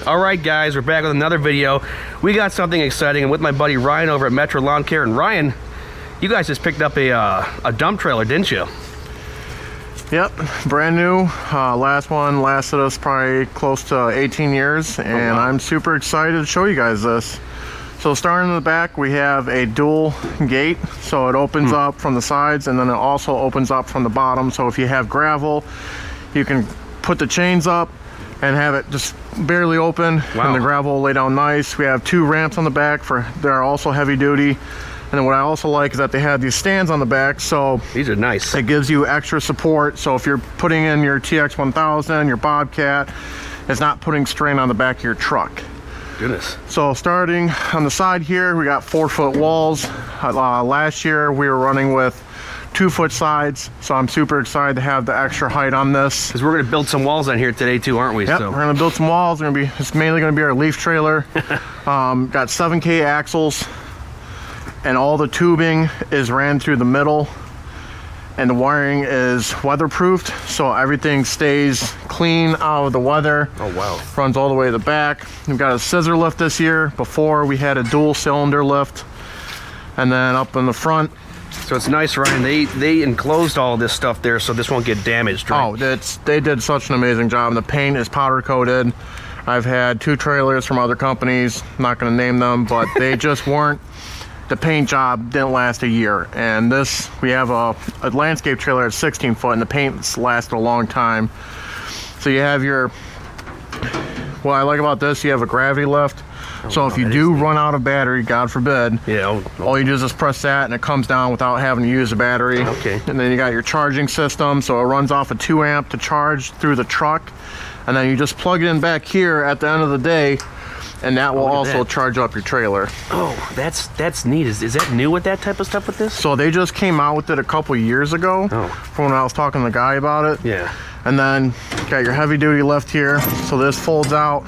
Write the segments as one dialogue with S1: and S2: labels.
S1: All right, guys, we're back with another video. We got something exciting, and with my buddy Ryan over at Metro Lawn Care. And Ryan, you guys just picked up a dump trailer, didn't you?
S2: Yep, brand new. Last one lasted us probably close to 18 years, and
S1: wow.
S2: I'm super excited to show you guys this. So starting in the back, we have a dual gate, so it opens up from the sides, and then it also opens up from the bottom. So if you have gravel, you can put the chains up and have it just barely open, and the gravel will lay down nice. We have 2 ramps on the back they're also heavy duty. And then what I also like is that they have these stands on the back, so
S1: these are nice.
S2: It gives you extra support. So if you're putting in your TX1000, your Bobcat, it's not putting strain on the back of your truck.
S1: Goodness.
S2: So starting on the side here, we got 4-foot walls. Last year we were running with 2-foot sides, so I'm super excited to have the extra height on this.
S1: Because we're going to build some walls on here today too, aren't we?
S2: Yep,
S1: so.
S2: we're going to build some walls. It's mainly going to be our leaf trailer. Got 7K axles, and all the tubing is ran through the middle, and the wiring is weatherproofed, so everything stays clean out of the weather.
S1: Oh wow.
S2: Runs all the way to the back. We've got a scissor lift this year. Before we had a dual cylinder lift. And then up in the front,
S1: so it's nice, Ryan. They enclosed all this stuff there, so this won't get damaged, right?
S2: Oh, they did such an amazing job. The paint is powder coated. I've had 2 trailers from other companies, I'm not going to name them, but they just weren't. The paint job didn't last a year. And this, we have a landscape trailer at 16 foot, and the paint's lasted a long time. So you have your, what I like about this, you have a gravity lift. So if you do run out of battery, God forbid, all you do is just press that and it comes down without having to use the battery.
S1: Okay.
S2: And then you got your charging system, so it runs off a 2 amp to charge through the truck. And then you just plug it in back here at the end of the day, and that will also charge up your trailer.
S1: Oh, that's neat. Is that new with that type of stuff with this?
S2: So they just came out with it a couple years ago, from when I was talking to the guy about it.
S1: Yeah.
S2: And then got your heavy duty lift here. So this folds out,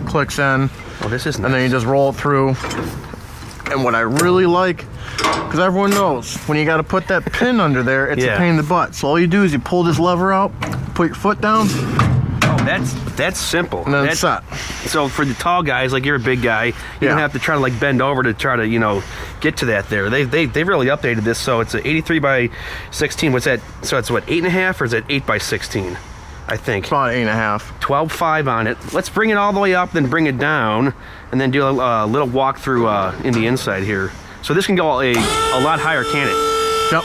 S2: clicks in.
S1: Oh, this is nice.
S2: And then you just roll it through. And what I really like, because everyone knows, when you got to put that pin under there, it's a pain in the butt. So all you do is you pull this lever out, put your foot down.
S1: Oh, that's simple.
S2: And then it's set.
S1: So for the tall guys, like you're a big guy, you don't have to try to like bend over to try to, you know, get to that there. They really updated this, so it's an 83 by 16. What's that? So it's what, 8.5, or is it 8 by 16? I think.
S2: It's about 8.5.
S1: 12.5 on it. Let's bring it all the way up, then bring it down, and then do a little walk through in the inside here. So this can go a lot higher, can it?
S2: Yep.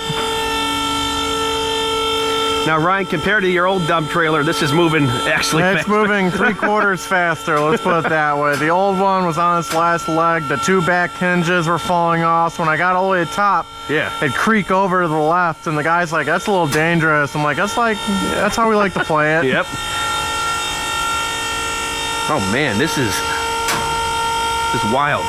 S1: Now, Ryan, compared to your old dump trailer, this is moving actually fast.
S2: It's moving 3/4 faster, let's put it that way. The old one was on its last leg. The 2 back hinges were falling off. So when I got all the way to the top, it'd creak over to the left, and the guy's like, that's a little dangerous. I'm like, that's how we like to play it.
S1: Yep. Oh man, this is wild.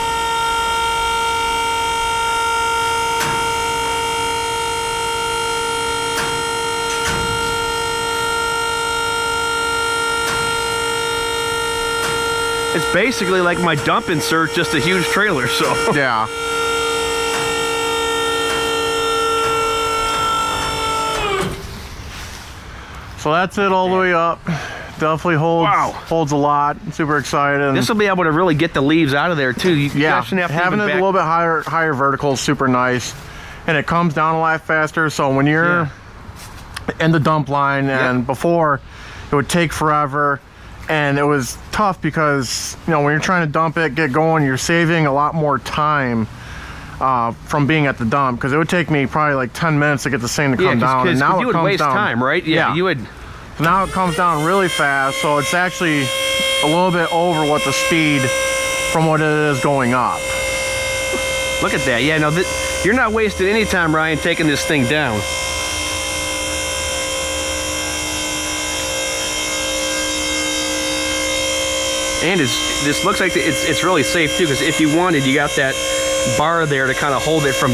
S1: It's basically like my dump insert, just a huge trailer, so.
S2: Yeah. So that's it all the way up. Definitely holds a lot. I'm super excited.
S1: This will be able to really get the leaves out of there too.
S2: Having it a little bit higher vertical is super nice. And it comes down a lot faster, so when you're in the dump line, and before, it would take forever. And it was tough because, you know, when you're trying to dump it, get going, you're saving a lot more time from being at the dump, because it would take me probably like 10 minutes to get this thing to come down. And now
S1: you would waste time, right? Yeah, you would.
S2: Now it comes down really fast, so it's actually a little bit over what the speed from what it is going up.
S1: Look at that. Yeah, no, you're not wasting any time, Ryan, taking this thing down. And this looks like it's really safe too, because if you wanted, you got that bar there to kind of hold it from.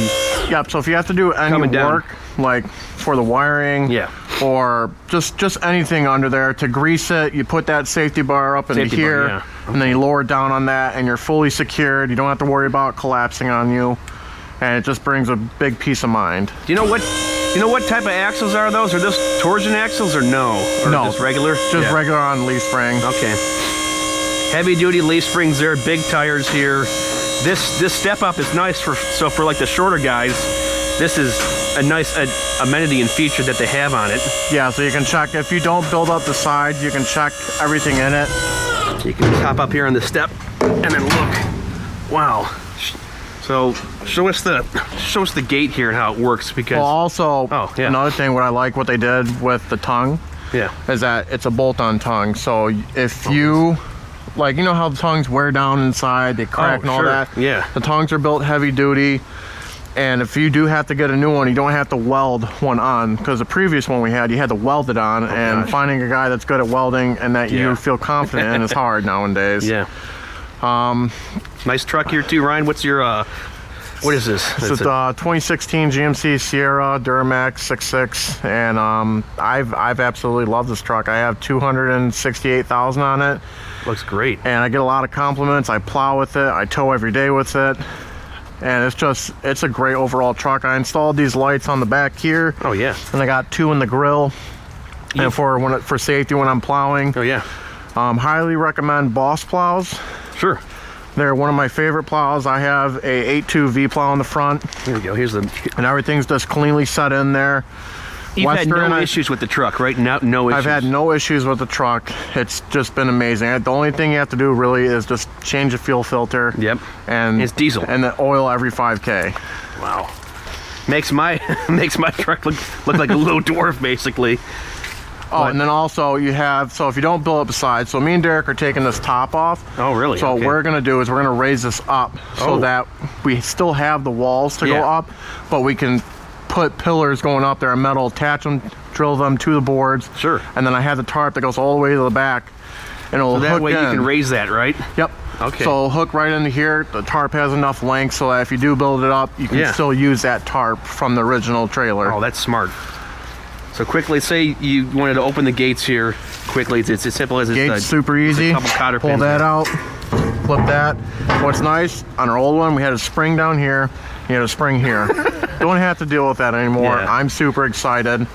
S2: Yep. So if you have to do any work, like for the wiring, or just anything under there to grease it, you put that safety bar up into here, and then you lower it down on that, and you're fully secured. You don't have to worry about collapsing on you, and it just brings a big peace of mind.
S1: Do you know what type of axles are those? Are those torsion axles or no? Or
S2: no,
S1: just regular?
S2: Just regular on leaf spring.
S1: Okay. Heavy duty leaf springs there, big tires here. This step up is nice for like the shorter guys. This is a nice amenity and feature that they have on it.
S2: Yeah, so you can check, if you don't build up the sides, you can check everything in it.
S1: You can just hop up here on the step and then look. Wow. So show us the gate here and how it works, because
S2: Well, also,
S1: yeah.
S2: another thing what I like what they did with the tongue
S1: yeah.
S2: is that it's a bolt-on tongue. So if you, like, you know how the tongues wear down inside, they crack and all
S1: sure.
S2: that?
S1: Yeah.
S2: The tongues are built heavy duty. And if you do have to get a new one, you don't have to weld one on, because the previous one we had, you had to weld it on, and
S1: gosh.
S2: finding a guy that's good at welding and that
S1: Yeah.
S2: you feel confident in is hard nowadays.
S1: Yeah. Nice truck here too, Ryan. What's your what is this?
S2: It's a 2016 GMC Sierra Duramax 6.6, and I've absolutely loved this truck. I have 268,000 on it,
S1: Looks great.
S2: and I get a lot of compliments. I plow with it, I tow every day with it, and it's a great overall truck. I installed these lights on the back here,
S1: Oh yeah.
S2: and I got 2 in the grill, and for safety when I'm plowing.
S1: Oh yeah.
S2: Highly recommend Boss plows.
S1: Sure.
S2: They're one of my favorite plows. I have a 8.2 V plow on the front,
S1: Here we go. Here's the.
S2: and everything's just cleanly set in there.
S1: You've had
S2: Western,
S1: no issues with the truck, right? No issues.
S2: I've had no issues with the truck. It's just been amazing. The only thing you have to do really is just change the fuel filter.
S1: Yep.
S2: And
S1: It's diesel.
S2: And the oil every 5K.
S1: Wow. Makes my truck look like a little dwarf, basically.
S2: Oh, and then also you have, so if you don't build up the sides, so me and Derek are taking this top off.
S1: Oh, really?
S2: So
S1: Okay.
S2: what we're gonna do is we're gonna raise this up so
S1: Oh.
S2: that we still have the walls to go
S1: Yeah.
S2: up, but we can put pillars going up there, metal, attach them, drill them to the boards.
S1: Sure.
S2: And then I have the tarp that goes all the way to the back, and it'll
S1: So that
S2: hook
S1: way
S2: in.
S1: you can raise that, right?
S2: Yep.
S1: Okay.
S2: So it'll hook right into here. The tarp has enough length so that if you do build it up, you can
S1: Yeah.
S2: still use that tarp from the original trailer.
S1: Oh, that's smart. So quickly, say you wanted to open the gates here quickly. It's as simple as it's
S2: Gate's super easy.
S1: a couple cotter
S2: Pull
S1: pins
S2: that
S1: there.
S2: out, flip that. What's nice, on our old one, we had a spring down here, you had a spring here. Don't have to deal with that anymore.
S1: Yeah.
S2: I'm super excited.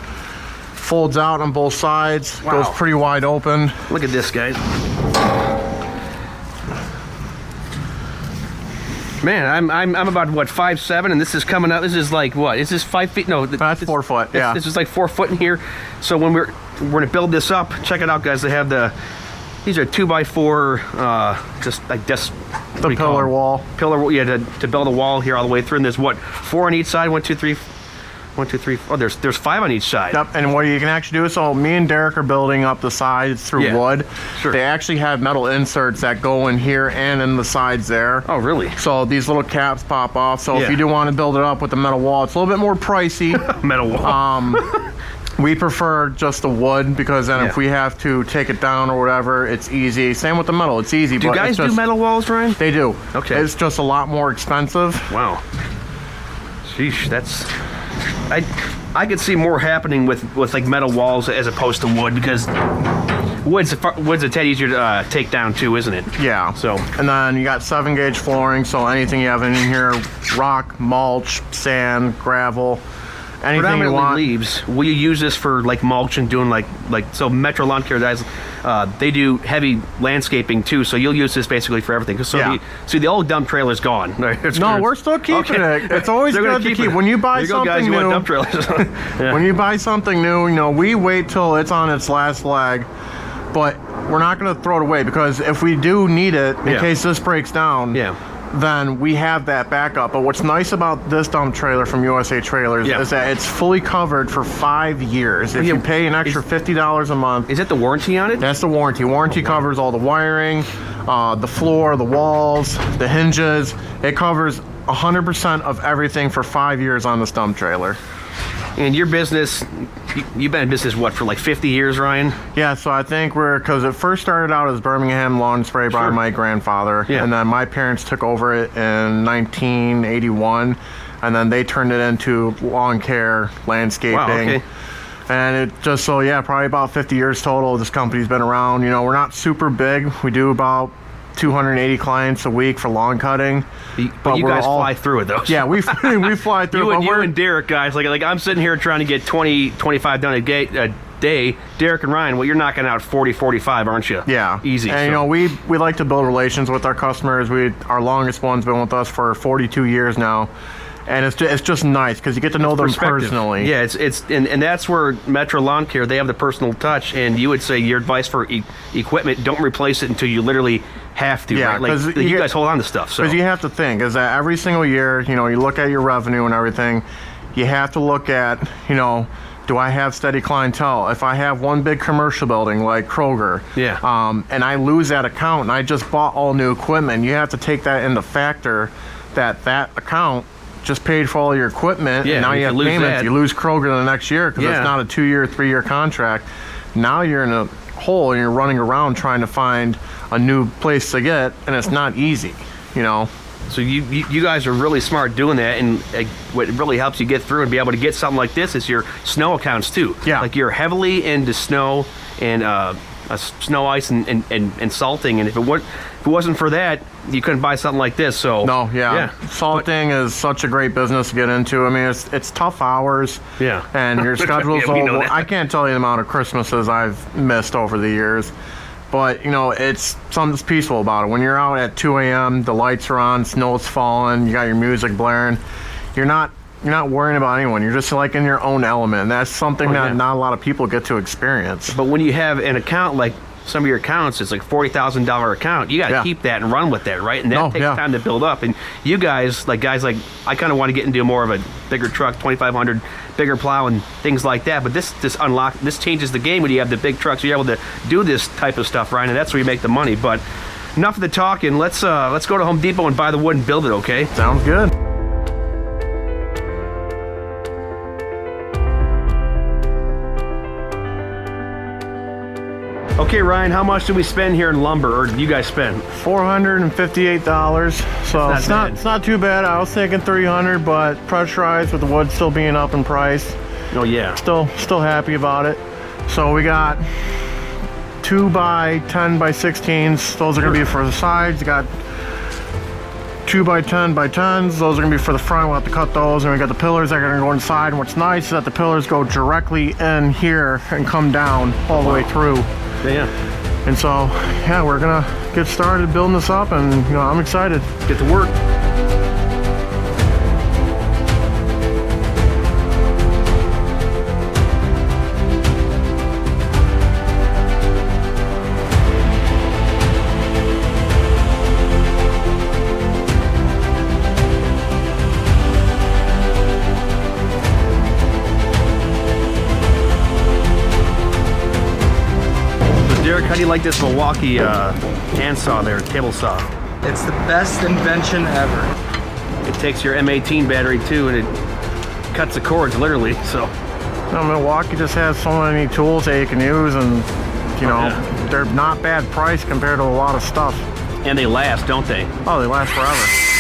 S2: Folds out on both sides,
S1: Wow.
S2: goes pretty wide open.
S1: Look at this, guys. Man, I'm about what 5'7", and this is coming out. This is like what? Is this 5 feet? No,
S2: That's 4 foot, yeah.
S1: This is like 4 foot in here. So when we're gonna build this up, check it out, guys. They have these are 2x4, just like this.
S2: The pillar wall.
S1: Pillar, yeah, to build a wall here all the way through. And there's what, 4 on each side? 1, 2, 3. 1, 2, 3. Oh, there's 5 on each side.
S2: Yep, and what you can actually do, so me and Derek are building up the sides through
S1: Yeah,
S2: wood.
S1: sure.
S2: They actually have metal inserts that go in here and in the sides there.
S1: Oh, really?
S2: So these little caps pop off. So
S1: Yeah.
S2: if you do want to build it up with the metal wall, it's a little bit more pricey.
S1: Metal wall.
S2: We prefer just the wood because then
S1: Yeah.
S2: if we have to take it down or whatever, it's easy. Same with the metal, it's easy.
S1: Do you
S2: but
S1: guys
S2: it's just,
S1: do metal walls, Ryan?
S2: They do.
S1: Okay.
S2: It's just a lot more expensive.
S1: Wow. Sheesh, that's. I could see more happening with like metal walls as opposed to wood, because wood's a tad easier to take down too, isn't it?
S2: Yeah.
S1: So
S2: And then you got 7-gauge flooring, so anything you have in here, rock, mulch, sand, gravel, anything you
S1: predominantly
S2: want.
S1: leaves. Will you use this for like mulch and doing like so Metro Lawn Care guys? They do heavy landscaping too, so you'll use this basically for everything. So
S2: Yeah.
S1: the old dump trailer's gone. It's
S2: No,
S1: good.
S2: we're still keeping
S1: Okay.
S2: it. It's always
S1: They're gonna
S2: good to keep.
S1: it.
S2: When you buy
S1: There go, guys.
S2: something
S1: You want
S2: new,
S1: dump trailers. Yeah.
S2: when you buy something new, you know, we wait till it's on its last leg, but we're not going to throw it away, because if we do need it in
S1: Yeah.
S2: case this breaks down,
S1: Yeah.
S2: then we have that backup. But what's nice about this dump trailer from USA Trailers
S1: Yeah.
S2: is that it's fully covered for 5 years. If
S1: Yeah.
S2: you pay an extra $50 a month,
S1: Is it the warranty on it?
S2: that's the warranty. Warranty covers all the wiring, the floor, the walls, the hinges. It covers 100% of everything for 5 years on this dump trailer.
S1: And your business, you've been in business what, for like 50 years, Ryan?
S2: Yeah, so I think because it first started out as Birmingham Lawn Spray by
S1: Sure.
S2: my grandfather,
S1: Yeah.
S2: and then my parents took over it in 1981, and then they turned it into lawn care, landscaping.
S1: Wow, okay.
S2: And it just, so yeah, probably about 50 years total. This company's been around. You know, we're not super big. We do about 280 clients a week for lawn cutting.
S1: But you
S2: we're
S1: guys
S2: all-
S1: fly through it though.
S2: Yeah, we fly through.
S1: You
S2: but
S1: and
S2: we're-
S1: Derek, guys, like I'm sitting here trying to get 20, 25 down day, Derek and Ryan, well, you're knocking out 40, 45, aren't you?
S2: Yeah,
S1: easy.
S2: And
S1: so.
S2: you know, we like to build relations with our customers. Our longest one's been with us for 42 years now, and it's just nice because you get to know them personally.
S1: Yeah, and that's where Metro Lawn Care, they have the personal touch, and you would say your advice for equipment: don't replace it until you literally have to.
S2: Yeah,
S1: right? Like you guys hold on to stuff.
S2: Because you have to think is that every single year, you know, you look at your revenue and everything. You have to look at, you know, do I have steady clientele? If I have one big commercial building like Kroger, and I lose that account and I just bought all new equipment, you have to take that into factor that account just paid for all your equipment, and now you have payments. You lose Kroger the next year because it's not a 2-year, 3-year contract. Now you're in a hole and you're running around trying to find a new place to get, and it's not easy, you know.
S1: So you guys are really smart doing that, and what really helps you get through and be able to get something like this is your snow accounts too.
S2: Yeah.
S1: Like you're heavily into snow and snow, ice, and salting, and if it wasn't for that, you couldn't buy something like this. So
S2: no, salting is such a great business to get into. I mean, it's tough hours.
S1: Yeah.
S2: And your schedule's over. I can't tell you the amount of Christmases I've missed over the years. But, you know, it's something's peaceful about it. When you're out at 2 a.m., the lights are on, snow's falling, you got your music blaring. You're not worrying about anyone. You're just like in your own element. And that's something that not a lot of people get to experience.
S1: But when you have an account like some of your accounts, it's like $40,000 account. You got to keep that and run with that, right? And that takes time to build up. And you guys like I kind of want to get into more of a bigger truck, 2,500, bigger plow and things like that. But this changes the game when you have the big trucks. You're able to do this type of stuff, Ryan, and that's where you make the money. But enough of the talking. Let's go to Home Depot and buy the wood and build it. Okay?
S2: Sounds good.
S1: Okay, Ryan, how much do we spend here in lumber, or do you guys spend?
S2: $458. So it's not too bad. I was thinking $300, but pressurized with the wood still being up in price.
S1: Oh yeah.
S2: Still happy about it. So we got 2 by 10 by 16s. Those are gonna be for the sides. You got 2 by 10 by 10s. Those are gonna be for the front. We'll have to cut those. And we got the pillars that are gonna go inside. And what's nice is that the pillars go directly in here and come down all the way through.
S1: Yeah.
S2: And so, yeah, we're gonna get started building this up, and you know, I'm excited.
S1: Get to work. Derek, how do you like this Milwaukee handsaw there, table saw?
S3: It's the best invention ever.
S1: It takes your M18 battery too, and it cuts the cords literally. So,
S2: Milwaukee just has so many tools that you can use, and you know, they're not bad price compared to a lot of stuff.
S1: And they last, don't they?
S2: Oh, they last forever.